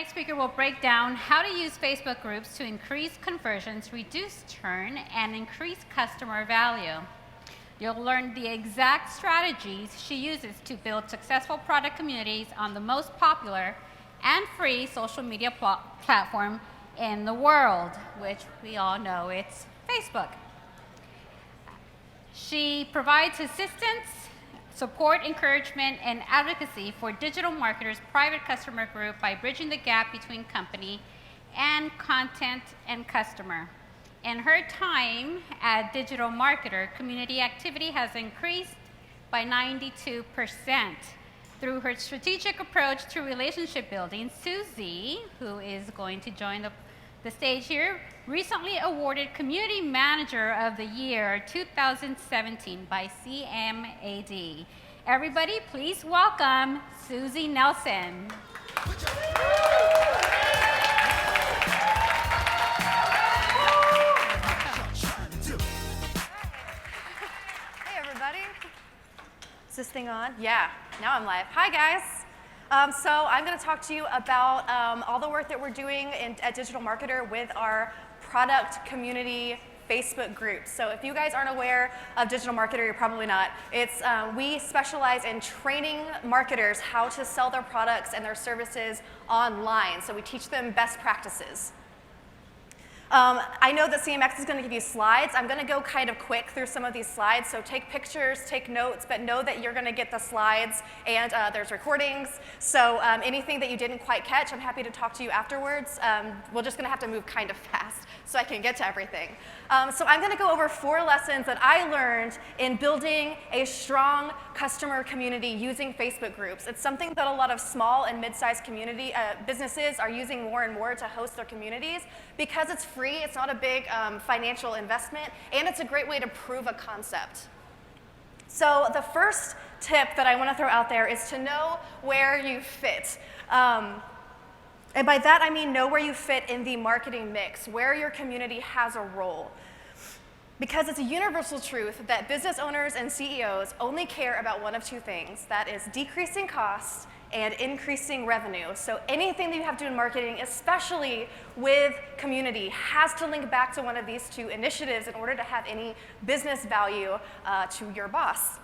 next speaker will break down how to use Facebook groups to increase conversions, reduce churn, and increase customer value. You'll learn the exact strategies she uses to build successful product communities on the most popular and free social media platform in the world, which we all know it's Facebook. She provides assistance, support, encouragement, and advocacy for digital marketers' private customer group by bridging the gap between company and content and customer. In her time at DigitalMarketer, community activity has increased by 92%. Through her strategic approach to relationship building, Suzi, who is going to join the stage here, recently awarded Community Manager of the Year 2017 by CMAD. Everybody, please welcome Suzi Nelson. Hey, everybody. Is this thing on? Yeah, now I'm live. Hi, guys. So I'm going to talk to you about all the work that we're doing at DigitalMarketer with our product community Facebook groups. So if you guys aren't aware of DigitalMarketer, you're probably not. We specialize in training marketers how to sell their products and their services online. So we teach them best practices. I know that CMX is going to give you slides. I'm going to go kind of quick through some of these slides, so take pictures, take notes, but know that you're going to get the slides, and there's recordings. So anything that you didn't quite catch, I'm happy to talk to you afterwards. We're just going to have to move kind of fast so I can get to everything. So I'm going to go over 4 lessons that I learned in building a strong customer community using Facebook groups. It's something that a lot of small and mid-sized community businesses are using more and more to host their communities because it's free, it's not a big financial investment, and it's a great way to prove a concept. So the first tip that I want to throw out there is to know where you fit. And by that I mean know where you fit in the marketing mix, where your community has a role. Because it's a universal truth that business owners and CEOs only care about one of 2 things. That is decreasing costs and increasing revenue. So anything that you have to do in marketing, especially with community, has to link back to one of these 2 initiatives in order to have any business value to your boss.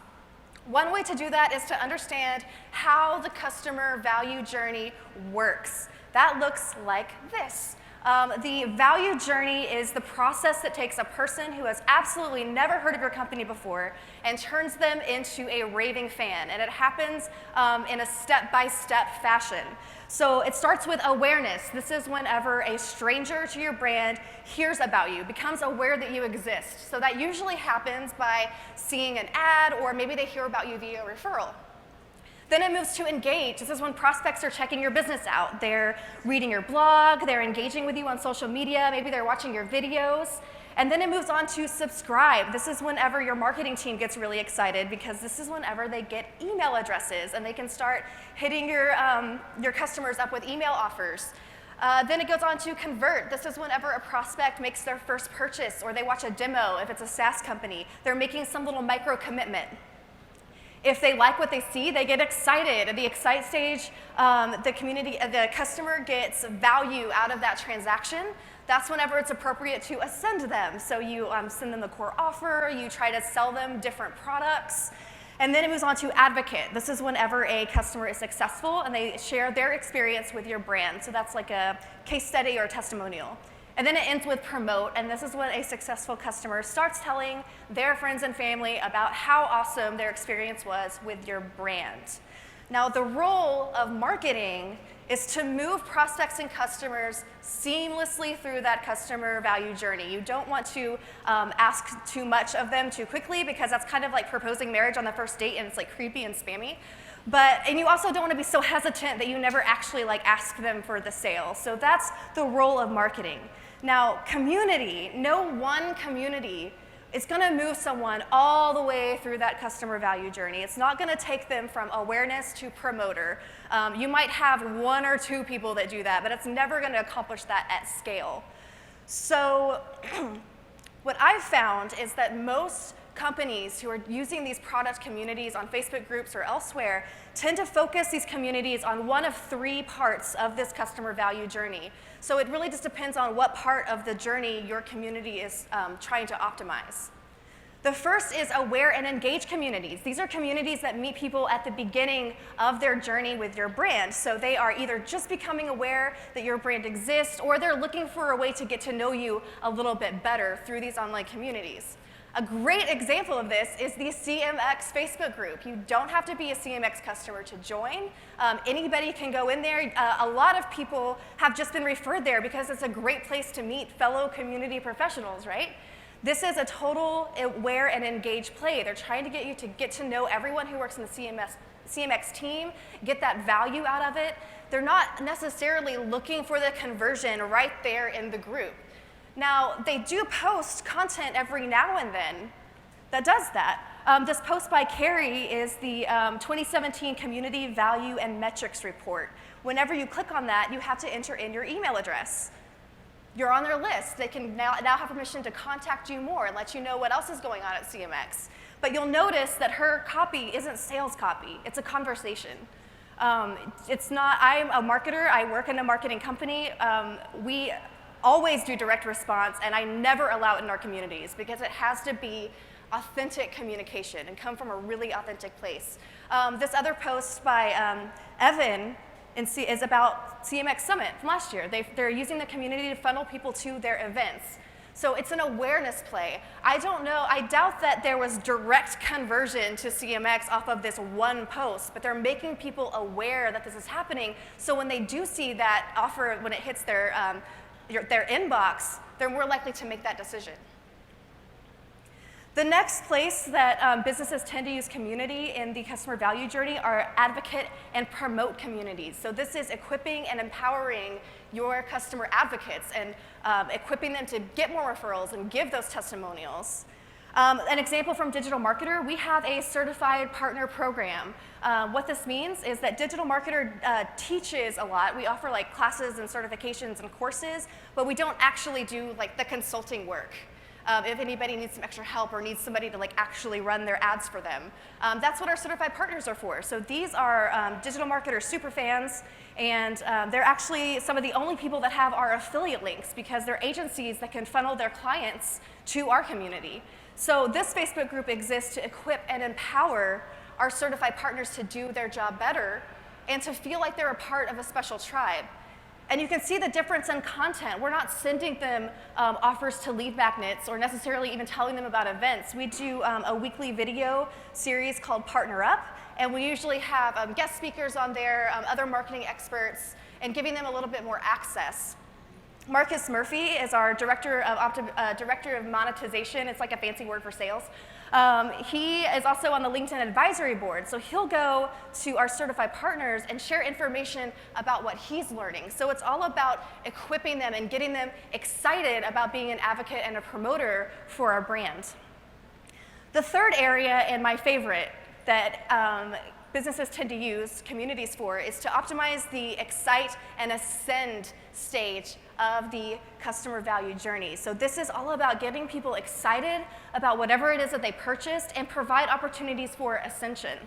One way to do that is to understand how the customer value journey works. That looks like this. The value journey is the process that takes a person who has absolutely never heard of your company before and turns them into a raving fan. And it happens in a step-by-step fashion. So it starts with awareness. This is whenever a stranger to your brand hears about you, becomes aware that you exist. So that usually happens by seeing an ad, or maybe they hear about you via referral. Then it moves to engage. This is when prospects are checking your business out. They're reading your blog, they're engaging with you on social media, maybe they're watching your videos. And then it moves on to subscribe. This is whenever your marketing team gets really excited, because this is whenever they get email addresses and they can start hitting your customers up with email offers. Then it goes on to convert. This is whenever a prospect makes their first purchase, or they watch a demo. If it's a SaaS company, they're making some little micro commitment. If they like what they see, they get excited. At the excite stage, the customer gets value out of that transaction. That's whenever it's appropriate to ascend them. So you send them the core offer, you try to sell them different products. And then it moves on to advocate. This is whenever a customer is successful and they share their experience with your brand. So that's like a case study or a testimonial. And then it ends with promote, and this is when a successful customer starts telling their friends and family about how awesome their experience was with your brand. Now, the role of marketing is to move prospects and customers seamlessly through that customer value journey. You don't want to ask too much of them too quickly, because that's kind of like proposing marriage on the first date, and it's like creepy and spammy. And you also don't want to be so hesitant that you never actually ask them for the sale. So that's the role of marketing. Now, community, no one community is going to move someone all the way through that customer value journey. It's not going to take them from awareness to promoter. You might have 1 or 2 people that do that, but it's never going to accomplish that at scale. So what I've found is that most companies who are using these product communities on Facebook groups or elsewhere tend to focus these communities on one of 3 parts of this customer value journey. So it really just depends on what part of the journey your community is trying to optimize. The first is aware and engage communities. These are communities that meet people at the beginning of their journey with your brand. So they are either just becoming aware that your brand exists, or they're looking for a way to get to know you a little bit better through these online communities. A great example of this is the CMX Facebook group. You don't have to be a CMX customer to join. Anybody can go in there. A lot of people have just been referred there because it's a great place to meet fellow community professionals, right? This is a total aware and engage play. They're trying to get you to get to know everyone who works in the CMX team, get that value out of it. They're not necessarily looking for the conversion right there in the group. Now, they do post content every now and then that does that. This post by Carrie is the 2017 Community Value and Metrics Report. Whenever you click on that, you have to enter in your email address. You're on their list. They can now have permission to contact you more and let you know what else is going on at CMX. But you'll notice that her copy isn't sales copy. It's a conversation. It's not, I'm a marketer. I work in a marketing company. We always do direct response, and I never allow it in our communities because it has to be authentic communication and come from a really authentic place. This other post by Evan is about CMX Summit from last year. They're using the community to funnel people to their events. So it's an awareness play. I don't know, I doubt that there was direct conversion to CMX off of this one post, but they're making people aware that this is happening, so when they do see that offer, when it hits their inbox, they're more likely to make that decision. The next place that businesses tend to use community in the customer value journey are advocate and promote communities. So this is equipping and empowering your customer advocates and equipping them to get more referrals and give those testimonials. An example from DigitalMarketer, we have a certified partner program. What this means is that DigitalMarketer teaches a lot. We offer like classes and certifications and courses, but we don't actually do like the consulting work. If anybody needs some extra help or needs somebody to like actually run their ads for them. That's what our certified partners are for. So these are DigitalMarketer superfans, and they're actually some of the only people that have our affiliate links because they're agencies that can funnel their clients to our community. So this Facebook group exists to equip and empower our certified partners to do their job better and to feel like they're a part of a special tribe. And you can see the difference in content. We're not sending them offers to lead magnets or necessarily even telling them about events. We do a weekly video series called Partner Up, and we usually have guest speakers on there, other marketing experts, and giving them a little bit more access. Marcus Murphy is our director of monetization. It's like a fancy word for sales. He is also on the LinkedIn advisory board, so he'll go to our certified partners and share information about what he's learning. So it's all about equipping them and getting them excited about being an advocate and a promoter for our brand. The third area, and my favorite, that businesses tend to use communities for is to optimize the excite and ascend stage of the customer value journey. So this is all about getting people excited about whatever it is that they purchased and provide opportunities for ascension.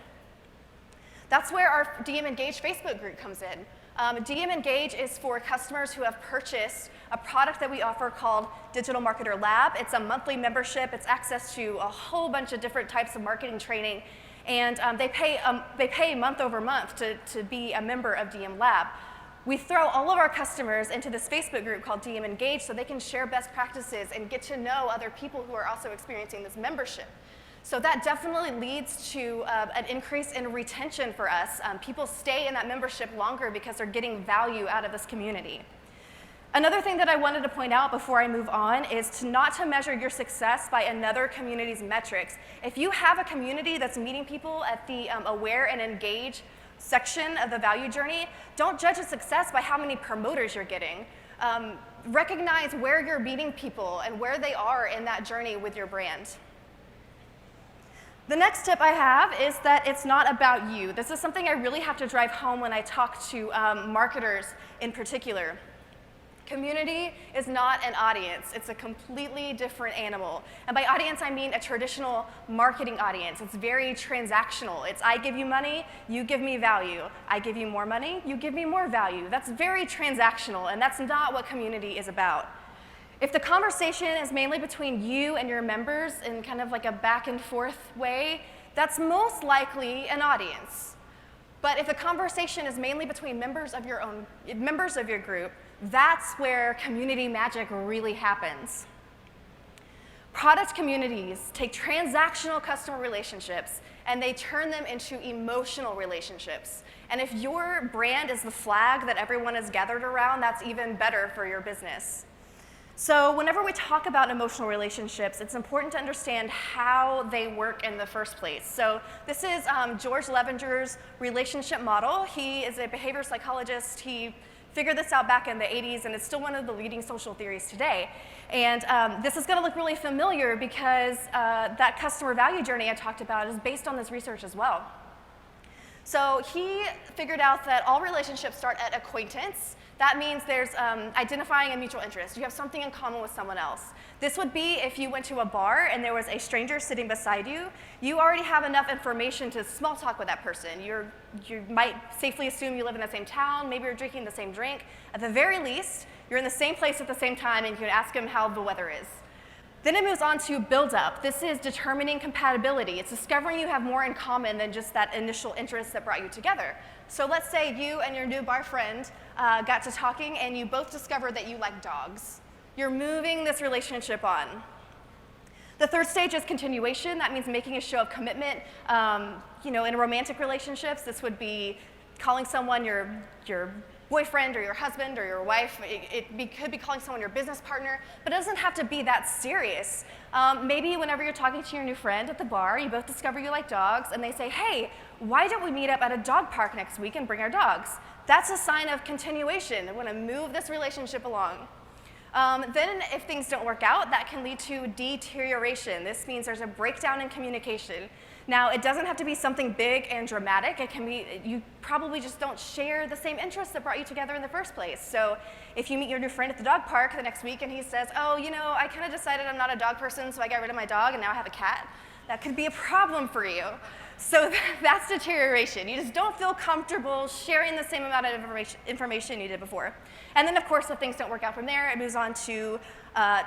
That's where our DM Engage Facebook group comes in. DM Engage is for customers who have purchased a product that we offer called DigitalMarketer Lab. It's a monthly membership. It's access to a whole bunch of different types of marketing training, and they pay month over month to be a member of DM Lab. We throw all of our customers into this Facebook group called DM Engage so they can share best practices and get to know other people who are also experiencing this membership. So that definitely leads to an increase in retention for us. People stay in that membership longer because they're getting value out of this community. Another thing that I wanted to point out before I move on is not to measure your success by another community's metrics. If you have a community that's meeting people at the aware and engage section of the value journey, don't judge its success by how many promoters you're getting. Recognize where you're meeting people and where they are in that journey with your brand. The next tip I have is that it's not about you. This is something I really have to drive home when I talk to marketers in particular. Community is not an audience. It's a completely different animal. And by audience, I mean a traditional marketing audience. It's very transactional. It's I give you money, you give me value. I give you more money, you give me more value. That's very transactional, and that's not what community is about. If the conversation is mainly between you and your members in kind of like a back and forth way, that's most likely an audience. But if the conversation is mainly between members of your group, that's where community magic really happens. Product communities take transactional customer relationships and they turn them into emotional relationships. And if your brand is the flag that everyone is gathered around, that's even better for your business. So whenever we talk about emotional relationships, it's important to understand how they work in the first place. So this is George Levenger's relationship model. He is a behavioral psychologist. He figured this out back in the 80s, and it's still one of the leading social theories today. And this is going to look really familiar because that customer value journey I talked about is based on this research as well. So he figured out that all relationships start at acquaintance. That means there's identifying a mutual interest. You have something in common with someone else. This would be if you went to a bar and there was a stranger sitting beside you. You already have enough information to small talk with that person. You might safely assume you live in the same town. Maybe you're drinking the same drink. At the very least, you're in the same place at the same time, and you can ask them how the weather is. Then it moves on to build up. This is determining compatibility. It's discovering you have more in common than just that initial interest that brought you together. So let's say you and your new bar friend got to talking and you both discovered that you like dogs. You're moving this relationship on. The third stage is continuation. That means making a show of commitment. In romantic relationships, this would be calling someone your boyfriend or your husband or your wife. Could be calling someone your business partner, but it doesn't have to be that serious. Maybe whenever you're talking to your new friend at the bar, you both discover you like dogs, and they say, hey, why don't we meet up at a dog park next week and bring our dogs? That's a sign of continuation. I want to move this relationship along. Then if things don't work out, that can lead to deterioration. This means there's a breakdown in communication. Now, it doesn't have to be something big and dramatic. It can be, you probably just don't share the same interests that brought you together in the first place. So if you meet your new friend at the dog park the next week and he says, oh, I kind of decided I'm not a dog person, so I got rid of my dog and now I have a cat, that could be a problem for you. So that's deterioration. You just don't feel comfortable sharing the same amount of information you did before. And then, of course, if things don't work out from there, it moves on to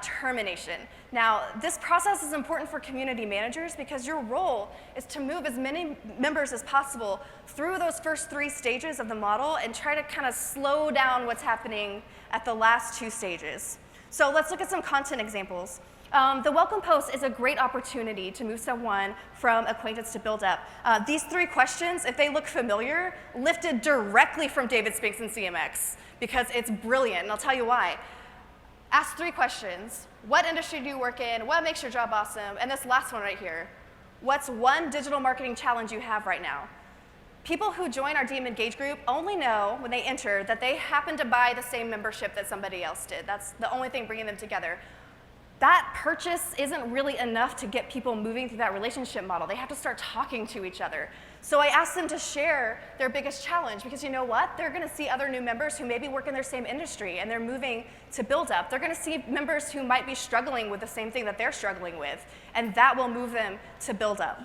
termination. Now, this process is important for community managers because your role is to move as many members as possible through those first 3 stages of the model and try to kind of slow down what's happening at the last 2 stages. So let's look at some content examples. The welcome post is a great opportunity to move someone from acquaintance to build up. These 3 questions, if they look familiar, lifted directly from David Spinks and CMX because it's brilliant, and I'll tell you why. Ask 3 questions. What industry do you work in? What makes your job awesome? And this last one right here. What's one digital marketing challenge you have right now? People who join our DM Engage group only know when they enter that they happen to buy the same membership that somebody else did. That's the only thing bringing them together. That purchase isn't really enough to get people moving through that relationship model. They have to start talking to each other. So I asked them to share their biggest challenge because you know what? They're going to see other new members who maybe work in their same industry and they're moving to build up. They're going to see members who might be struggling with the same thing that they're struggling with, and that will move them to build up.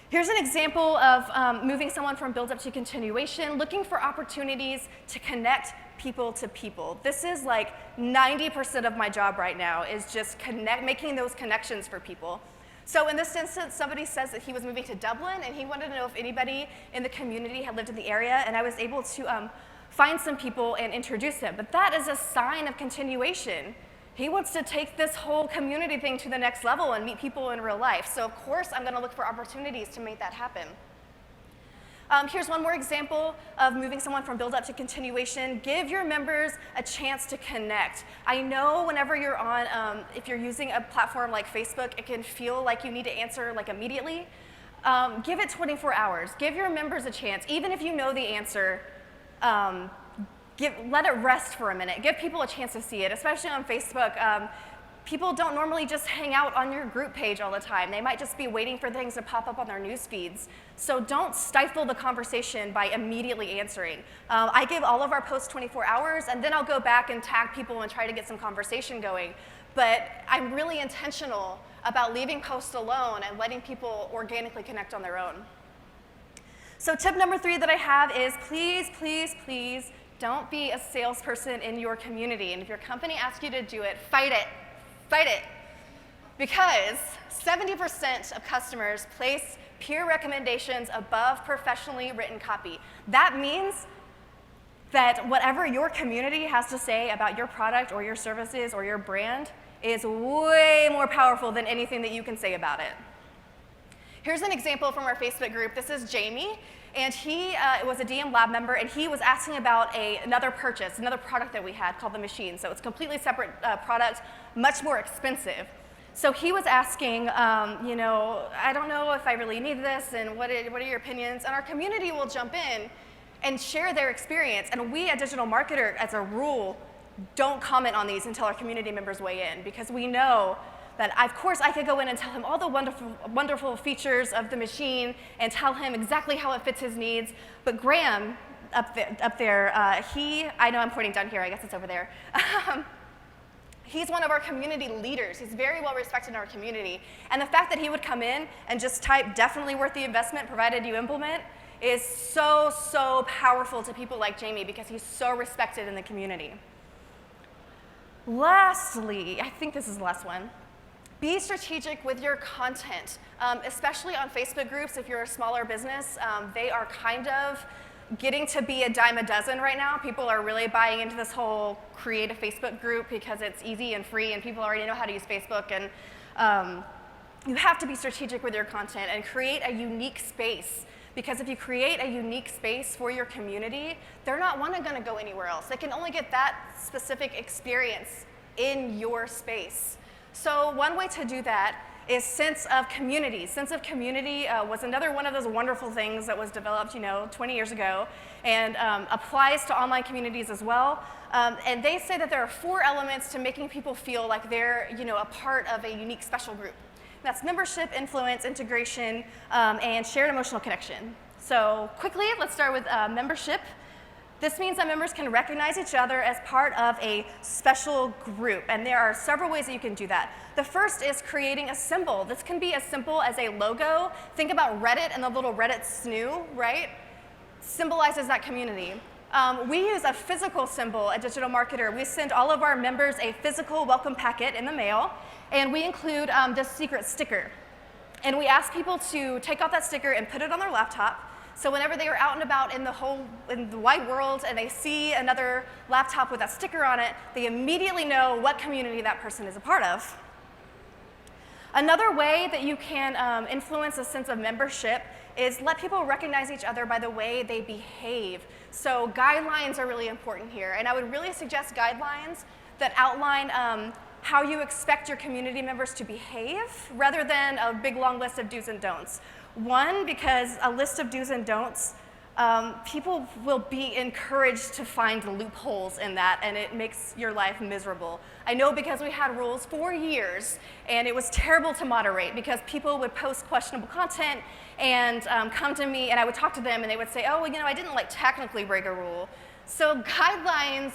Here's an example of moving someone from build up to continuation, looking for opportunities to connect people to people. This is like 90% of my job right now is just making those connections for people. So in this instance, somebody says that he was moving to Dublin and he wanted to know if anybody in the community had lived in the area, and I was able to find some people and introduce him. But that is a sign of continuation. He wants to take this whole community thing to the next level and meet people in real life. So of course, I'm going to look for opportunities to make that happen. Here's one more example of moving someone from build up to continuation. Give your members a chance to connect. I know whenever you're on, if you're using a platform like Facebook, it can feel like you need to answer like immediately. Give it 24 hours. Give your members a chance. Even if you know the answer, let it rest for a minute. Give people a chance to see it, especially on Facebook. People don't normally just hang out on your group page all the time. They might just be waiting for things to pop up on their news feeds. So don't stifle the conversation by immediately answering. I give all of our posts 24 hours, and then I'll go back and tag people and try to get some conversation going. But I'm really intentional about leaving posts alone and letting people organically connect on their own. So tip number 3 that I have is please, please, please don't be a salesperson in your community. And if your company asks you to do it, fight it. Fight it. Because 70% of customers place peer recommendations above professionally written copy. That means that whatever your community has to say about your product or your services or your brand is way more powerful than anything that you can say about it. Here's an example from our Facebook group. This is Jamie, and he was a DM Lab member, and he was asking about another purchase, another product that we had called the machine. So it's a completely separate product, much more expensive. So he was asking, you know, I don't know if I really need this, and what are your opinions? And our community will jump in and share their experience. And we at DigitalMarketer, as a rule, don't comment on these until our community members weigh in, because we know that, of course, I could go in and tell him all the wonderful, wonderful features of the machine and tell him exactly how it fits his needs. But Graham, up there, I know I'm pointing down here, I guess it's over there. He's one of our community leaders. He's very well respected in our community. And the fact that he would come in and just type, definitely worth the investment provided you implement, is so, so powerful to people like Jamie, because he's so respected in the community. Lastly, I think this is the last one. Be strategic with your content, especially on Facebook groups. If you're a smaller business, they are kind of getting to be a dime a dozen right now. People are really buying into this whole create a Facebook group because it's easy and free, and people already know how to use Facebook. And you have to be strategic with your content and create a unique space. Because if you create a unique space for your community, they're not going to go anywhere else. They can only get that specific experience in your space. So one way to do that is sense of community. Sense of community was another one of those wonderful things that was developed, 20 years ago, and applies to online communities as well. And they say that there are 4 elements to making people feel like they're, a part of a unique special group. That's membership, influence, integration, and shared emotional connection. So quickly, let's start with membership. This means that members can recognize each other as part of a special group, and there are several ways that you can do that. The first is creating a symbol. This can be as simple as a logo. Think about Reddit and the little Reddit snoo, right? Symbolizes that community. We use a physical symbol at DigitalMarketer. We send all of our members a physical welcome packet in the mail, and we include this secret sticker. And we ask people to take out that sticker and put it on their laptop. So whenever they are out and about in the wide world and they see another laptop with that sticker on it, they immediately know what community that person is a part of. Another way that you can influence a sense of membership is let people recognize each other by the way they behave. So guidelines are really important here, and I would really suggest guidelines that outline how you expect your community members to behave rather than a big long list of do's and don'ts. One, because a list of do's and don'ts, people will be encouraged to find loopholes in that, and it makes your life miserable. I know, because we had rules for years, and it was terrible to moderate because people would post questionable content and come to me, and I would talk to them, and they would say, oh, I didn't technically break a rule. So guidelines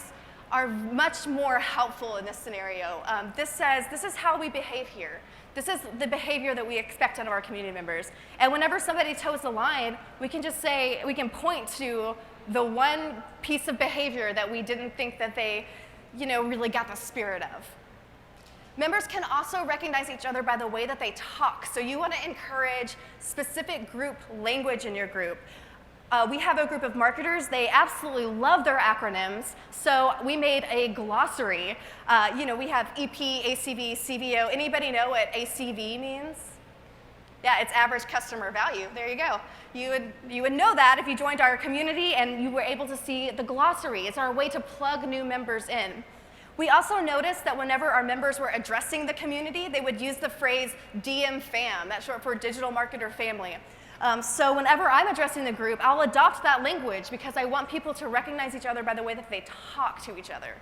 are much more helpful in this scenario. This says, this is how we behave here. This is the behavior that we expect out of our community members. And whenever somebody toes the line, we can just say, we can point to the one piece of behavior that we didn't think that they, really got the spirit of. Members can also recognize each other by the way that they talk. So you want to encourage specific group language in your group. We have a group of marketers. They absolutely love their acronyms, so we made a glossary. We have EP, ACV, CVO. Anybody know what ACV means? Yeah, it's average customer value. There you go. You would know that if you joined our community and you were able to see the glossary. It's our way to plug new members in. We also noticed that whenever our members were addressing the community, they would use the phrase DM fam. That's short for Digital Marketer Family. So whenever I'm addressing the group, I'll adopt that language because I want people to recognize each other by the way that they talk to each other.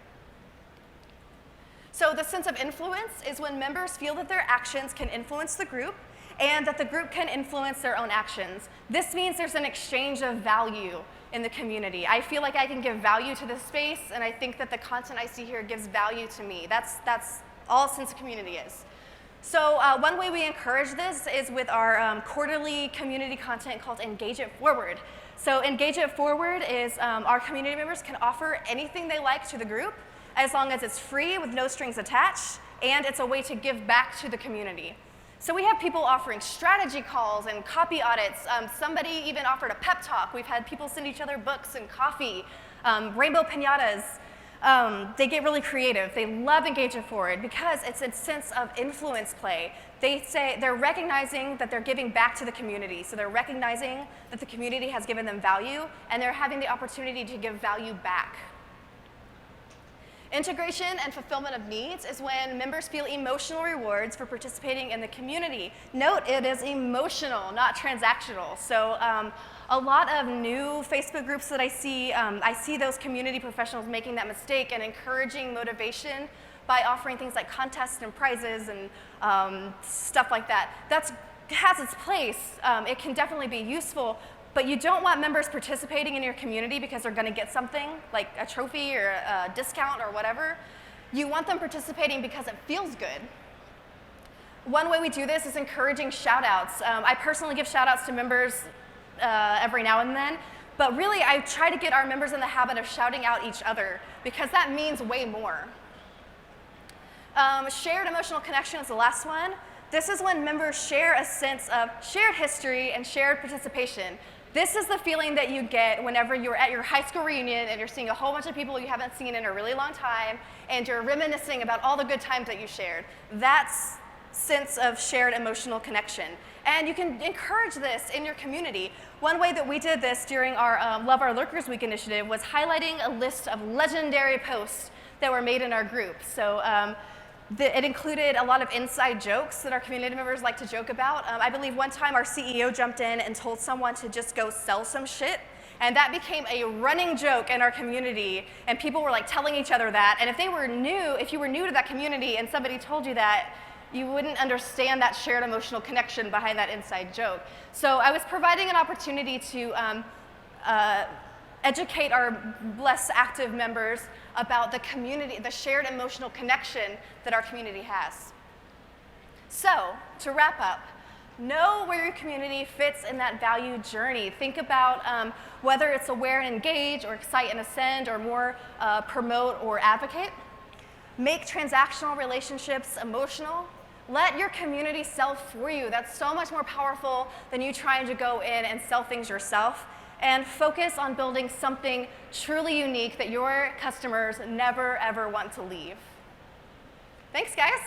So the sense of influence is when members feel that their actions can influence the group and that the group can influence their own actions. This means there's an exchange of value in the community. I feel like I can give value to this space, and I think that the content I see here gives value to me. That's all sense of community is. So one way we encourage this is with our quarterly community content called Engage It Forward. So Engage It Forward is our community members can offer anything they like to the group as long as it's free with no strings attached, and it's a way to give back to the community. So we have people offering strategy calls and copy audits. Somebody even offered a pep talk. We've had people send each other books and coffee, rainbow piñatas. They get really creative. They love Engage It Forward because it's a sense of influence play. They say they're recognizing that they're giving back to the community. So they're recognizing that the community has given them value, and they're having the opportunity to give value back. Integration and fulfillment of needs is when members feel emotional rewards for participating in the community. Note, it is emotional, not transactional. So a lot of new Facebook groups that I see those community professionals making that mistake and encouraging motivation by offering things like contests and prizes and stuff like that. That has its place. It can definitely be useful. But you don't want members participating in your community because they're going to get something, like a trophy or a discount or whatever. You want them participating because it feels good. One way we do this is encouraging shout-outs. I personally give shout-outs to members every now and then, but really I try to get our members in the habit of shouting out each other because that means way more. Shared emotional connection is the last one. This is when members share a sense of shared history and shared participation. This is the feeling that you get whenever you're at your high school reunion and you're seeing a whole bunch of people you haven't seen in a really long time, and you're reminiscing about all the good times that you shared. That's sense of shared emotional connection. And you can encourage this in your community. One way that we did this during our Love Our Lurkers Week initiative was highlighting a list of legendary posts that were made in our group. So it included a lot of inside jokes that our community members like to joke about. I believe one time our CEO jumped in and told someone to just go sell some shit, and that became a running joke in our community, and people were like telling each other that. And if you were new to that community and somebody told you that, you wouldn't understand that shared emotional connection behind that inside joke. So I was providing an opportunity to educate our less active members about the community, the shared emotional connection that our community has. So, to wrap up, know where your community fits in that value journey. Think about whether it's aware and engage, or excite and ascend, or more promote or advocate. Make transactional relationships emotional. Let your community sell for you. That's so much more powerful than you trying to go in and sell things yourself. And focus on building something truly unique that your customers never, ever want to leave. Thanks, guys.